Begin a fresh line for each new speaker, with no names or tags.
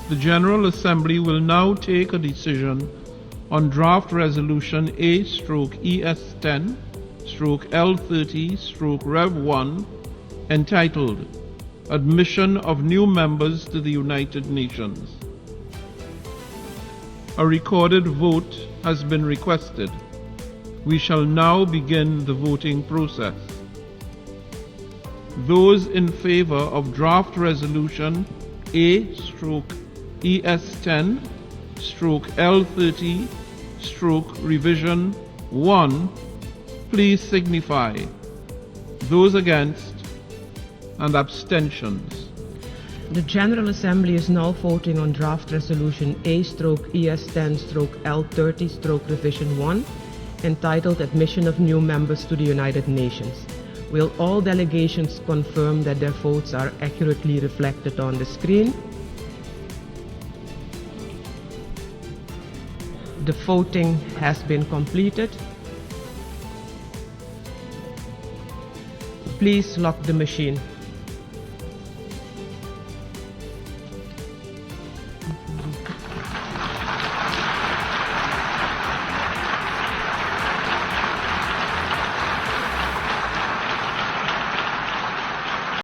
The General Assembly will now take a decision on draft resolution A/ES10/L30/Rev1 entitled Admission of New Members to the United Nations. A recorded vote has been requested. We shall now begin the voting process. Those in favor of draft resolution A/ES10/L30/revision 1, please signify. Those against and abstentions.
The General Assembly is now voting on draft resolution A/ES10/L30/revision 1 entitled Admission of New Members to the United Nations. Will all delegations confirm that their votes are accurately reflected on the screen? The voting has been completed. Please lock the machine.